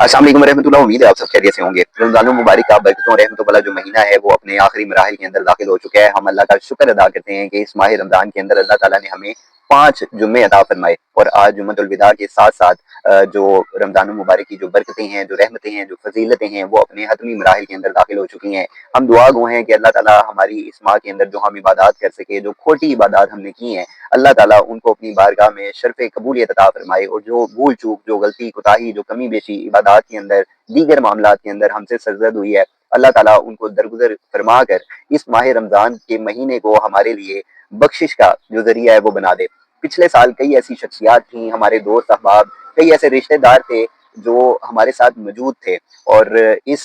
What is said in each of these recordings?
अस्सलाम वालेकुम रहमतुल्लाह। उम्मीद है आप सब खैरियत से होंगे। रमज़ान मुबारक का बरकतों और रहमतों वाला जो महीना है वो अपने आखिरी मराहिल के अंदर दाखिल हो चुका है। हम अल्लाह का शुक्र अदा करते हैं कि इस माह रमज़ान के अंदर अल्लाह ताला ने हमें 5 जुम्मे अता फरमाए और आज जुम्मतुल विदा के साथ साथ जो रमज़ान मुबारक की जो बरकतें हैं, जो रहमतें हैं, जो फजीलतें हैं वो अपने हतमी मराहिल के अंदर दाखिल हो चुकी हैं। हम दुआ गो हैं कि अल्लाह ताला हमारी इस माह के अंदर जो हम इबादत कर सके, जो खोटी इबादत हमने की हैं, अल्लाह ताला उनको अपनी बारगाह में शर्फ़ कबूलियत अता फरमाए और जो भूल चूक, जो गलती कोताही, जो कमी बेशी इबादत के अंदर, दीगर मामलात के अंदर हमसे सरजद हुई है, अल्लाह ताला उनको दरगुजर फरमा कर इस माह रमज़ान के महीने को हमारे लिए बख्शिश का जो ज़रिया है वो बना दे। पिछले साल कई ऐसी शख्सियात थी, हमारे दोस्त अहबाब, कई ऐसे रिश्तेदार थे जो हमारे साथ मौजूद थे और इस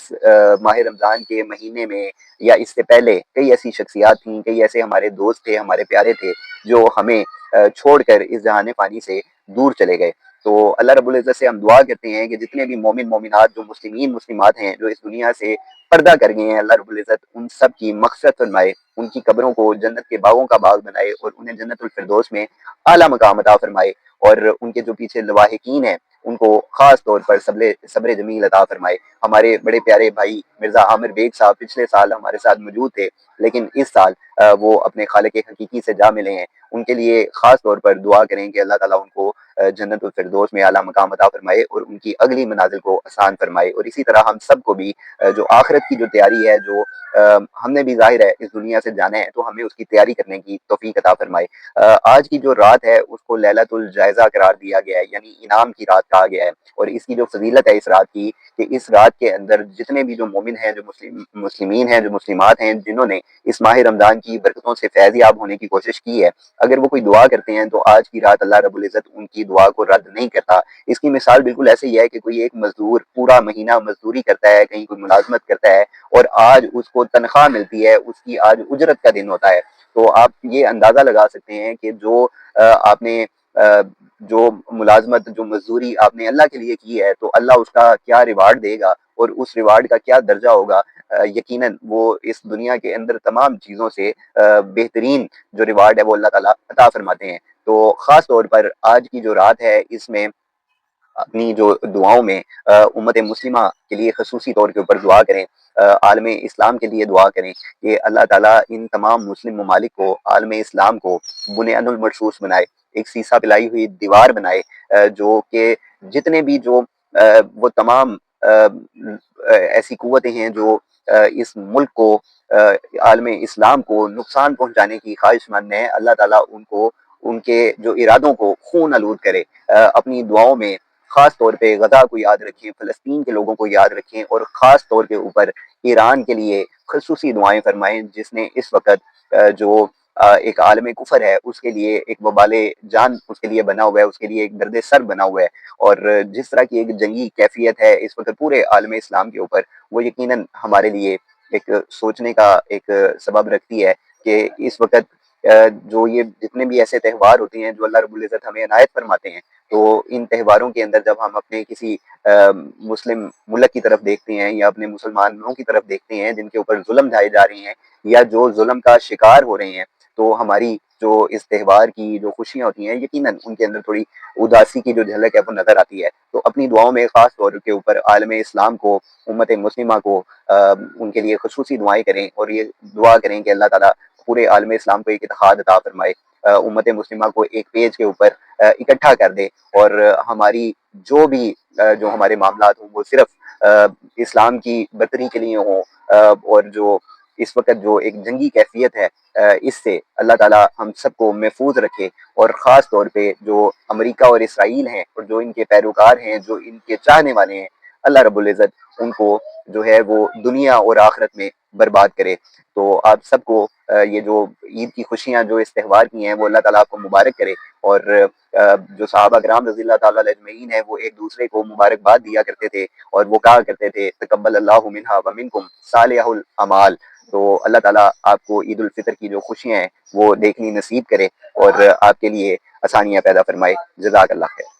माह रमज़ान के महीने में या इससे पहले कई ऐसी शख्सियात थीं, कई ऐसे हमारे दोस्त थे, हमारे प्यारे थे जो हमें छोड़कर इस जहान फ़ानी से दूर चले गए। तो अल्लाह रब्बुल इज़्ज़त से हम दुआ करते हैं कि जितने भी मोमिन मोमिनात जो मुस्लिमीन मुस्लिमात हैं जो इस दुनिया से पर्दा कर गए हैं, अल्लाह रब्बुल इज़्ज़त उन सब की मग़फ़िरत फरमाए, उनकी कब्रों को जन्नत के बागों का बाग बनाए और उन्हें जन्नतुल फ़िरदौस में आला मकाम अता फरमाए और उनके जो पीछे लवाहिकीन हैं उनको ख़ास तौर पर सब्र जमील अता फरमाए। हमारे बड़े प्यारे भाई मिर्ज़ा आमिर बेग साहब पिछले साल हमारे साथ मौजूद थे, लेकिन इस साल वो अपने खालिक हकीकी से जा मिले हैं। उनके लिए ख़ास तौर पर दुआ करें कि अल्लाह ताला उनको जन्नतुल फ़िरदौस में आला मकाम अता फरमाए और उनकी अगली मनाज़िल को आसान फरमाए। और इसी तरह हम सबको भी जो आखिरत की जो तैयारी है, जो हमने भी ज़ाहिर है इस दुनिया से जाना है, तो हमें उसकी तैयारी करने की तौफ़ीक अता फरमाए। आज की जो रात है उसको लैलतुल जायज़ा करार दिया गया है, यानी इनाम की रात कहा गया है। और इसकी जो फ़ज़ीलत है इस रात की, कि इस रात के अंदर जितने भी जो मोमिन हैं, जो मुस्लिमीन हैं, जो मुस्लिमात हैं, जिन्होंने इस माह रमज़ान की बरकतों से फैज़याब होने की कोशिश की है, अगर वो कोई दुआ करते हैं तो आज की रात अल्लाह रब्बुल इज़्ज़त उनकी दुआ को रद्द नहीं करता। इसकी मिसाल बिल्कुल ऐसे ही है कि कोई एक मज़दूर पूरा महीना मज़दूरी करता है, कहीं कोई मुलाज़मत करता है और आज उसको तनख्वाह मिलती है, उसकी आज उजरत का दिन होता है। तो आप ये अंदाज़ा लगा सकते हैं कि जो आपने जो मुलाज़मत, जो मज़दूरी आपने अल्लाह के लिए की है, तो अल्लाह उसका क्या रिवार्ड देगा और उस रिवार्ड का क्या दर्जा होगा। यकीनन वो इस दुनिया के अंदर तमाम चीज़ों से बेहतरीन जो रिवार्ड है वो अल्लाह ताला अता फरमाते हैं। तो ख़ास तौर पर आज की जो रात है इसमें अपनी जो दुआओं में उम्मत मुस्लिमा के लिए खसूसी तौर के ऊपर दुआ करें, आलम इस्लाम के लिए दुआ करें कि अल्लाह ताला इन तमाम मुस्लिम ममालिक को, आलम इस्लाम को बुनियानुल मरसूस बनाए, एक सीसा पिलाई हुई दीवार बनाए, जो कि जितने भी जो वो तमाम ऐसी कुव्वतें हैं जो इस मुल्क को, आलम इस्लाम को नुकसान पहुँचाने की ख्वाहिशमंद है, अल्लाह ताला उनको, उनके जो इरादों को खून आलूद करे। अपनी दुआओं में ख़ास तौर पे गज़ा को याद रखें, फ़लस्तीन के लोगों को याद रखें और ख़ास तौर के ऊपर ईरान के लिए ख़ुसूसी दुआएँ फ़रमाएँ, जिसने इस वक़्त जो एक आलम कुफ़र है उसके लिए एक वबाले जान उसके लिए बना हुआ है, उसके लिए एक दर्द सर बना हुआ है। और जिस तरह की एक जंगी कैफ़ियत है इस वक़्त पूरे आलम इस्लाम के ऊपर, वो यकीनन हमारे लिए एक सोचने का एक सबब रखती है कि इस वक़्त जो ये जितने भी ऐसे त्यौहार होते हैं जो अल्लाह रब्बुल इज़्ज़त हमें इनायत फरमाते हैं, तो इन त्योहारों के अंदर जब हम अपने किसी मुस्लिम मुल्क की तरफ देखते हैं या अपने मुसलमानों की तरफ देखते हैं जिनके ऊपर जुल्म ढाए जा रहे हैं या जो जुल्म का शिकार हो रहे हैं, तो हमारी जो इस त्योहार की जो खुशियाँ होती हैं यकीनन उनके अंदर थोड़ी उदासी की जो झलक है वो नज़र आती है। तो अपनी दुआओं में ख़ास तौर के ऊपर आलम इस्लाम को, उम्मत मुस्लिमा को उनके लिए खुसूसी दुआएँ करें और ये दुआ करें कि अल्लाह ताला पूरे आलम इस्लाम को एक इत्तेहाद अता फरमाए, उम्मत मुस्लिमा को एक पेज के ऊपर इकट्ठा कर दे और हमारी जो भी जो हमारे मामलात हों वो सिर्फ इस्लाम की बरतरी के लिए हों, और जो इस वक़्त जो एक जंगी कैफ़ियत है इससे अल्लाह ताला हम सबको महफूज रखे। और ख़ास तौर पे जो अमेरिका और इसराइल हैं और जो इनके पैरोकार हैं, जो इनके चाहने वाले हैं, अल्लाह रब्बुल इज़्ज़त उनको जो है वो दुनिया और आखिरत में बर्बाद करे। तो आप सबको ये जो ईद की खुशियाँ जो इस त्यौहार की हैं वो अल्लाह ताला आपको मुबारक करे। और जो सहाबा किराम रज़ियल्लाहु ताला अजमईन है वो एक दूसरे को मुबारकबाद दिया करते थे और वो कहा करते थे तक़ब्बल अल्लाहु मिन्ना व मिनकुम सालिहुल अमाल। तो अल्लाह ताला आपको ईद उल फितर की जो खुशियाँ हैं वो देखनी नसीब करे और आपके लिए आसानियाँ पैदा फरमाए। जज़ाकल्लाह खैर।